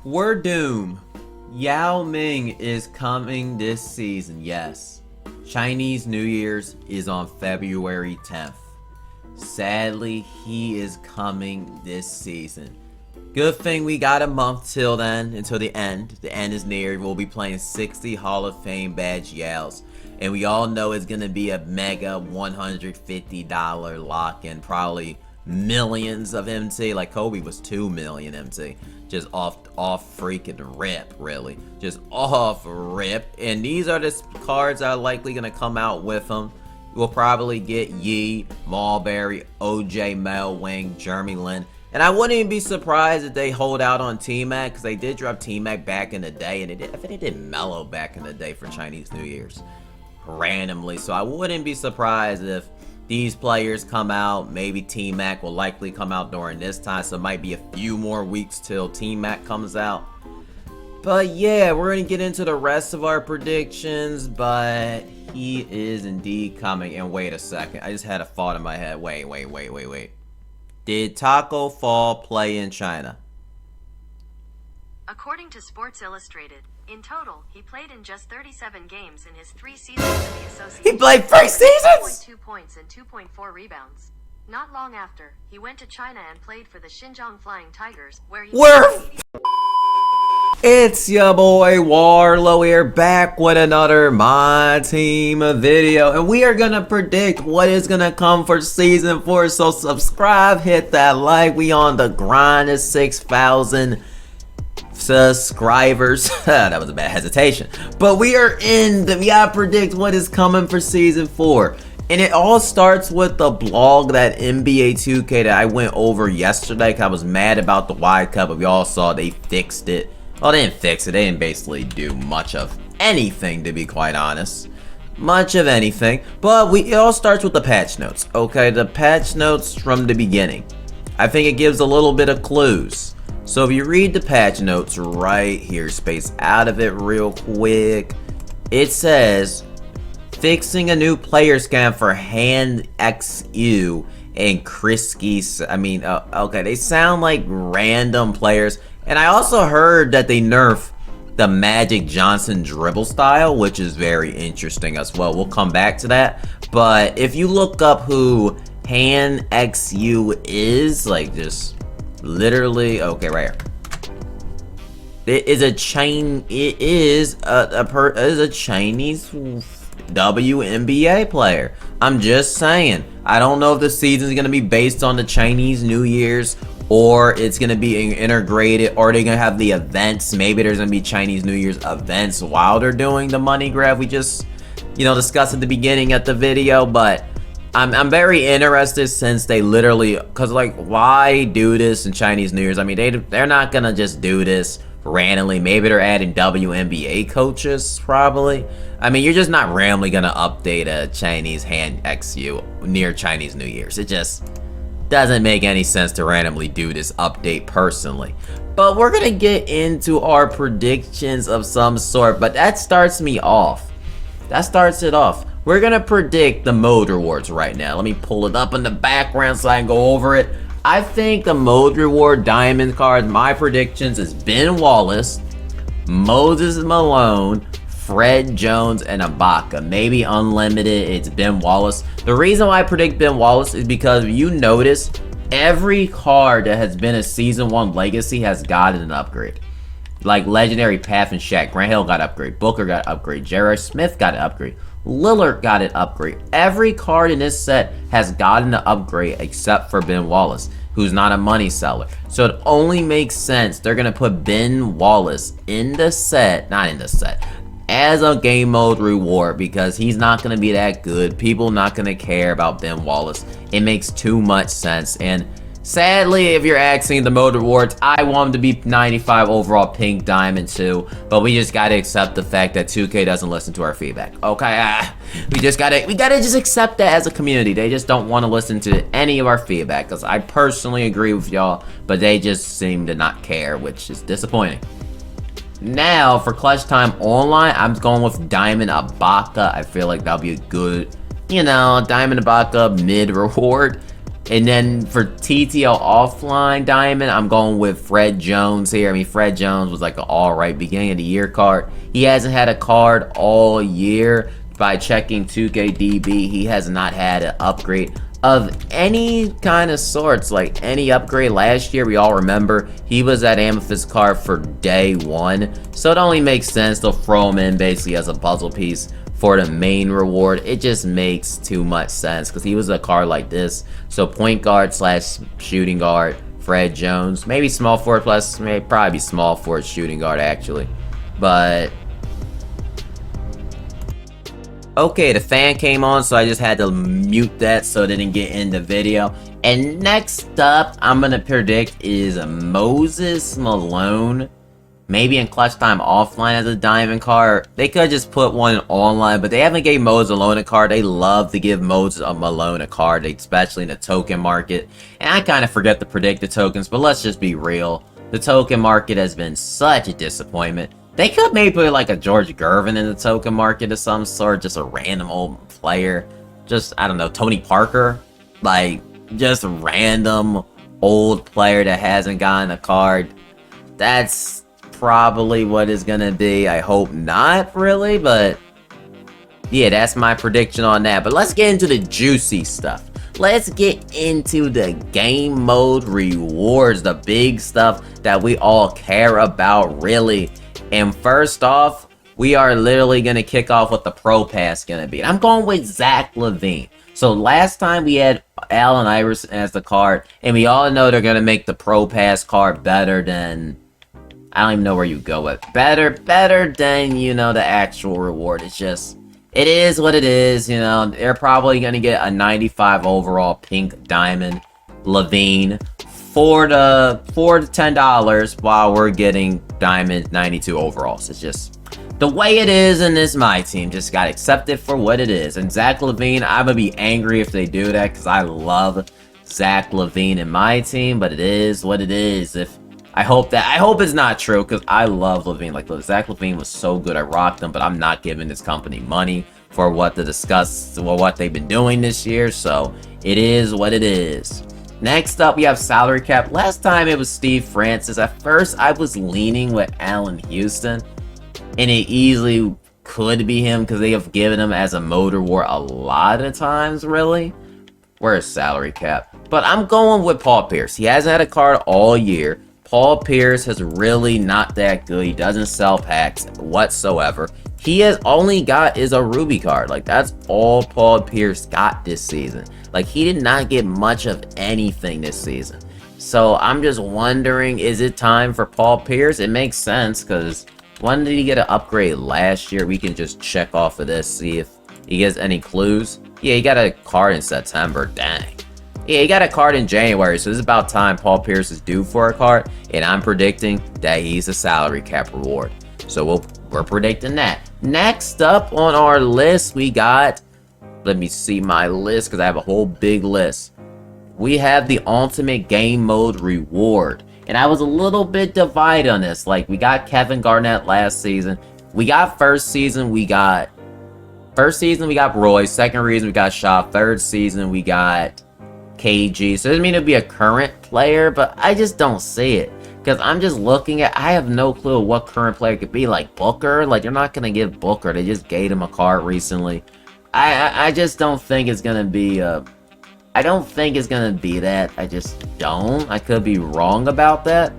We're doomed. Yao Ming is coming this season, yes. Chinese New Year's is on February 10th. Sadly, he is coming this season. Good thing we got a month till then, until the end. The end is near. We'll be playing 60 Hall of Fame badge Yaos. And we all know it's going to be a mega $150 lock-in, probably millions of MT. Like Kobe was 2 million MT. Just off freaking rip, really. Just off rip. And these are the cards that are likely going to come out with them. We'll probably get Yi, Mulberry, OJ, Mel Wing, Jeremy Lin. And I wouldn't even be surprised if they hold out on T-Mac, because they did drop T-Mac back in the day, and I think they did Mellow back in the day for Chinese New Year's randomly. So I wouldn't be surprised if these players come out. Maybe T-Mac will likely come out during this time, so it might be a few more weeks till T-Mac comes out. But yeah, we're going to get into the rest of our predictions, but he is indeed coming. And wait a second, I just had a thought in my head. Wait. Did Taco Fall play in China? According to Sports Illustrated, in total, he played in just 37 games in his 3 seasons in the association. He played 3 seasons?! 2.2 points and 2.4 rebounds. Not long after, he went to China and played for the Xinjiang Flying Tigers, where he... It's your boy Warlow here, back with another MyTeam video, and we are gonna predict what is gonna come for season 4. So subscribe, hit that like. We on the grind to 6,000 subscribers. That was a bad hesitation, but we gotta predict what is coming for season 4. And it all starts with the blog, that NBA2k that I went over yesterday, because I was mad about the Wide Cup, but we all saw they fixed it. Well, they didn't fix it. They didn't basically do much of anything, to be quite honest. Much of anything. But it all starts with the patch notes. Okay, the patch notes from the beginning. I think it gives a little bit of clues. So if you read the patch notes right here, space out of it real quick, it says, fixing a new player scan for Hand XU and Krisky. Okay, they sound like random players. And I also heard that they nerfed the Magic Johnson dribble style, which is very interesting as well. We'll come back to that. But if you look up who Han XU is, like just literally, okay, right here. It is a Chinese WNBA player. I'm just saying. I don't know if the season is going to be based on the Chinese New Year's, or it's going to be integrated, or they're going to have the events. Maybe there's going to be Chinese New Year's events while they're doing the money grab we just, discussed at the beginning of the video. But I'm very interested, since they literally, because like, why do this in Chinese New Year's? I mean, they're not going to just do this randomly. Maybe they're adding WNBA coaches, probably. I mean, you're just not randomly going to update a Chinese Hand XU near Chinese New Year's. It just doesn't make any sense to randomly do this update personally. But we're gonna get into our predictions of some sort, but that starts me off. That starts it off. We're gonna predict the mode rewards right now. Let me pull it up in the background so I can go over it. I think the mode reward diamond cards, my predictions is Ben Wallace, Moses Malone, Fred Jones, and Ibaka. Maybe unlimited, it's Ben Wallace. The reason why I predict Ben Wallace is because if you notice, every card that has been a Season 1 Legacy has gotten an upgrade. Like Legendary Path and Shaq. Grant Hill got an upgrade. Booker got an upgrade. J.R. Smith got an upgrade. Lillard got an upgrade. Every card in this set has gotten an upgrade except for Ben Wallace, who's not a money seller. So it only makes sense they're going to put Ben Wallace in the set, not in the set, as a game mode reward, because he's not going to be that good. People not going to care about Ben Wallace. It makes too much sense. And sadly, if you're asking the mode rewards, I want him to be 95 overall pink diamond too, but we just got to accept the fact that 2K doesn't listen to our feedback. Okay, we gotta just accept that as a community. They just don't want to listen to any of our feedback, because I personally agree with y'all, but they just seem to not care, which is disappointing. Now, for Clutch Time Online, I'm going with Diamond Ibaka. I feel like that'll be a good, Diamond Ibaka mid reward. And then for TTL offline diamond, I'm going with Fred Jones here. I mean, Fred Jones was like an alright beginning of the year card. He hasn't had a card all year. By checking 2KDB, he has not had an upgrade of any kind of sorts. Like any upgrade last year, we all remember he was that amethyst card for day one. So it only makes sense to throw him in basically as a puzzle piece for the main reward. It just makes too much sense because he was a card like this. So point guard slash shooting guard, Fred Jones, maybe small forward plus, maybe probably be small forward shooting guard actually, but. Okay, the fan came on, so I just had to mute that so it didn't get in the video. And next up, I'm going to predict is Moses Malone. Maybe in clutch time offline as a diamond card. They could just put one in online, but they haven't gave Moses Malone a card. They love to give Moses Malone a card, especially in the token market. And I kind of forget to predict the tokens, but let's just be real. The token market has been such a disappointment. They could maybe put like a George Gervin in the token market of some sort, just a random old player. Just, I don't know, Tony Parker. Like, just a random old player that hasn't gotten a card. That's probably what it's gonna be. I hope not, really, but yeah, that's my prediction on that. But let's get into the juicy stuff. Let's get into the game mode rewards, the big stuff that we all care about, really. And first off, we are literally going to kick off what the Pro Pass going to be. And I'm going with Zach LaVine. So last time we had Allen Iverson as the card, and we all know they're going to make the Pro Pass card better than, I don't even know where you go with. Better than, you know, the actual reward. It's just, it is what it is, you know. They're probably going to get a 95 overall pink diamond LaVine for the $10 while we're getting diamond 92 overalls. It's just the way it is in this my team. Just got accepted for what it is. And Zach LaVine, I'm gonna be angry if they do that because I love Zach LaVine in my team, but it is what it is. I hope it's not true because I love LaVine. Like, look, Zach LaVine was so good, I rocked him, but I'm not giving this company money for what they've been doing this year. So it is what it is. Next up, we have salary cap. Last time it was Steve Francis. At first, I was leaning with Allen Houston, and it easily could be him because they have given him as a motor war a lot of times, really. Where's salary cap? But I'm going with Paul Pierce. He hasn't had a card all year. Paul Pierce has really not that good. He doesn't sell packs whatsoever. He has only got is a Ruby card. Like, that's all Paul Pierce got this season. Like, he did not get much of anything this season. So I'm just wondering, is it time for Paul Pierce? It makes sense, because when did he get an upgrade last year? We can just check off of this, see if he gets any clues. Yeah, he got a card in September. Dang. Yeah, he got a card in January, so it's about time Paul Pierce is due for a card. And I'm predicting that he's a salary cap reward. So we're predicting that. Next up on our list, we got... Let me see my list because I have a whole big list. We have the ultimate game mode reward. And I was a little bit divided on this. Like, we got Kevin Garnett last season. We got first season, we got Roy. Second season, we got Shaw. Third season, we got KG. So it doesn't mean to be a current player, but I just don't see it. Because I'm just looking at, I have no clue what current player could be. Like Booker, like they're not going to give Booker. They just gave him a card recently. I just don't think it's going to be I don't think it's going to be that. I just don't. I could be wrong about that.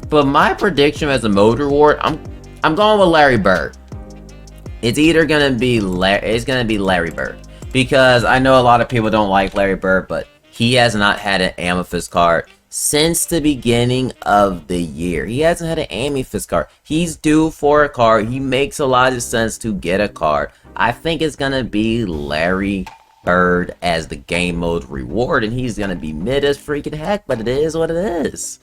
But my prediction as a mode reward, I'm going with Larry Bird. It's either going to be Larry Bird. Because I know a lot of people don't like Larry Bird, but he has not had an amethyst card since the beginning of the year. He hasn't had an amethyst card. He's due for a card. He makes a lot of sense to get a card. I think it's going to be Larry Bird as the game mode reward, and he's going to be mid as freaking heck, but it is what it is.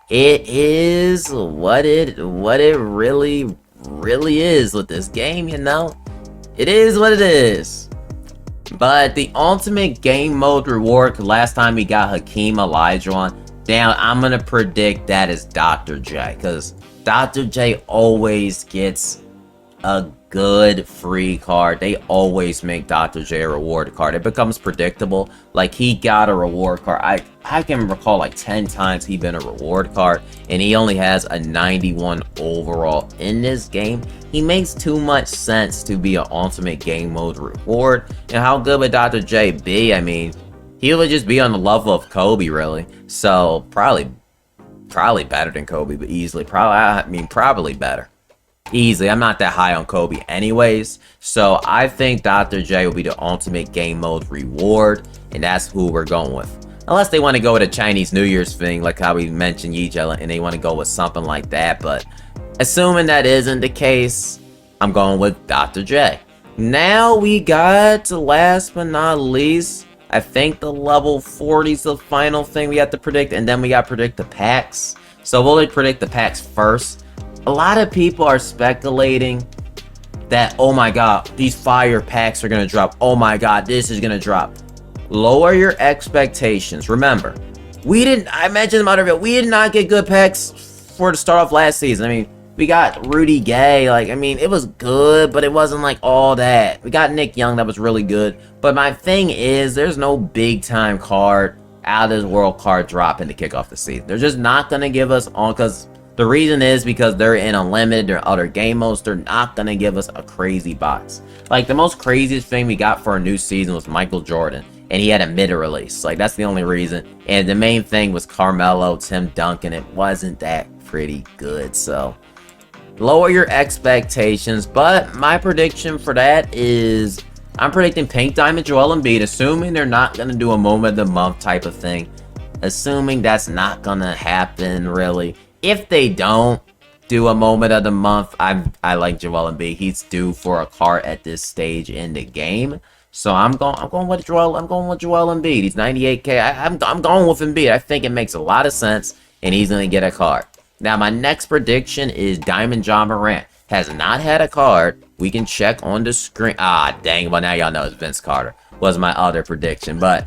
It is what it really is with this game, you know? It is what it is. But the ultimate game mode reward, last time we got Hakeem Olajuwon, now I'm going to predict that is Dr. J, because Dr. J always gets a good free card. They always make Dr. J a reward card. It becomes predictable. Like, he got a reward card. I can recall like 10 times he been a reward card, and he only has a 91 overall in this game. He makes too much sense to be an ultimate game mode reward. And how good would Dr. J be? I mean, he would just be on the level of Kobe, really. So probably better than Kobe, but easily. Probably better. Easily. I'm not that high on Kobe anyways. So I think Dr. J will be the ultimate game mode reward, and that's who we're going with. Unless they want to go with a Chinese New Year's thing, like how we mentioned Yijela, and they want to go with something like that. But assuming that isn't the case, I'm going with Dr. J. Now we got, last but not least, I think the level 40 is the final thing we have to predict, and then we got to predict the packs. So we'll predict the packs first. A lot of people are speculating that, oh my god, these fire packs are going to drop. Oh my god, this is going to drop. Lower your expectations. Remember, I mentioned about it, we did not get good packs for the start off last season. I mean, we got Rudy Gay. Like, I mean, it was good, but it wasn't like all that. We got Nick Young, that was really good. But my thing is, there's no big time card, out of this world card dropping to kick off the season. They're just not going to give us on, because the reason is because they're in Unlimited or other game modes. They're not going to give us a crazy box. Like, the most craziest thing we got for a new season was Michael Jordan, and he had a mid-release. Like, that's the only reason. And the main thing was Carmelo, Tim Duncan. It wasn't that pretty good, so lower your expectations. But my prediction for that is, I'm predicting Pink Diamond Joel Embiid, assuming they're not going to do a moment of the month type of thing. Assuming that's not going to happen, really. If they don't do a moment of the month, I like Joel Embiid. He's due for a card at this stage in the game. So I'm going with Joel Embiid. He's 98k. I'm going with Embiid. I think it makes a lot of sense, and he's going to get a card. Now, my next prediction is Diamond John Morant. Has not had a card. We can check on the screen. Ah, dang. Well, now y'all know it's Vince Carter. Was my other prediction. But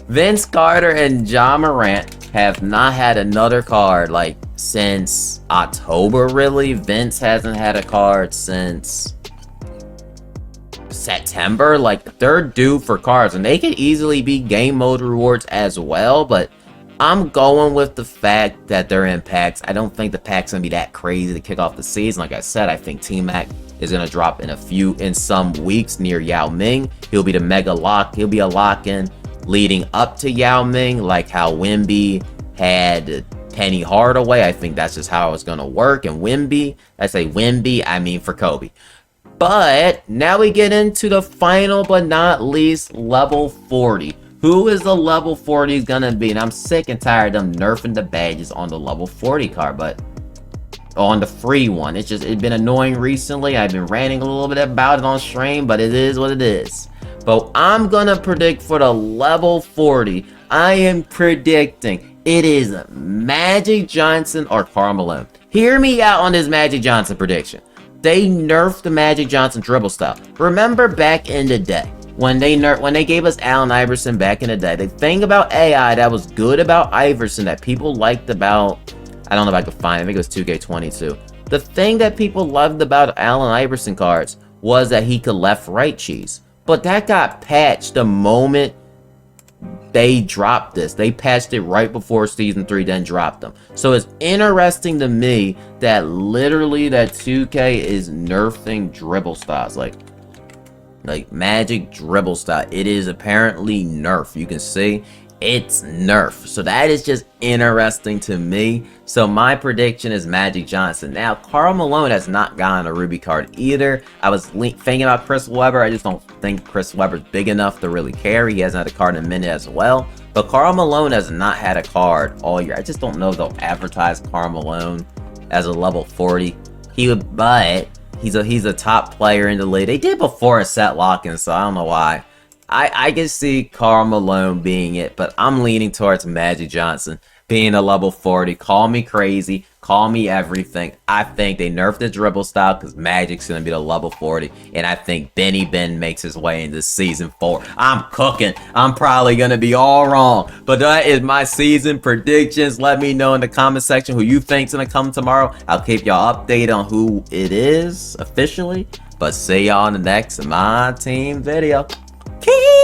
Vince Carter and John Morant have not had another card, like, since October, really. Vince hasn't had a card since September. Like, they're due for cards, and they could easily be game mode rewards as well, but I'm going with the fact that they're in packs. I don't think the pack's gonna be that crazy to kick off the season. Like I said, I think T-Mac is gonna drop in some weeks near Yao Ming. He'll be the mega lock. He'll be a lock-in leading up to Yao Ming, like how Wemby had Penny Hardaway. I think that's just how it's gonna work. And Wemby, I say Wemby, I mean for Kobe. But now we get into the final but not least, level 40. Who is the level 40 gonna be? And I'm sick and tired of them nerfing the badges on the level 40 card, but on the free one. It's been annoying recently. I've been ranting a little bit about it on stream, but it is what it is. But I'm gonna predict for the level 40. I am predicting it is Magic Johnson or Karl Malone. Hear me out on this Magic Johnson prediction. They nerfed the Magic Johnson dribble style. Remember back in the day when they gave us Allen Iverson back in the day. The thing about AI that was good about Iverson that people liked about, I don't know if I could find it, I think it was 2k22. The thing that people loved about Allen Iverson cards was that he could left-right cheese. But that got patched the moment they dropped this. They patched it right before Season 3, then dropped them. So it's interesting to me that literally that 2K is nerfing dribble styles. Like Magic dribble style. It is apparently nerf. You can see it's nerf. So that is just interesting to me. So my prediction is Magic Johnson. Now, Karl Malone has not gotten a Ruby card either. I was thinking about Chris Webber. I just don't think Chris Webber's big enough to really carry. He hasn't had a card in a minute as well. But Karl Malone has not had a card all year. I just don't know if they'll advertise Karl Malone as a level 40. But he's a top player in the league. They did before a set lock-in, so I don't know why I can see Karl Malone being it, but I'm leaning towards Magic Johnson being a level 40. Call me crazy, call me everything. I think they nerfed the dribble style because Magic's gonna be the level 40, and I think Benny Ben makes his way into season 4. I'm cooking. I'm probably gonna be all wrong, but that is my season predictions. Let me know in the comment section who you think's gonna come tomorrow. I'll keep y'all updated on who it is officially. But see y'all in the next My Team video. Key!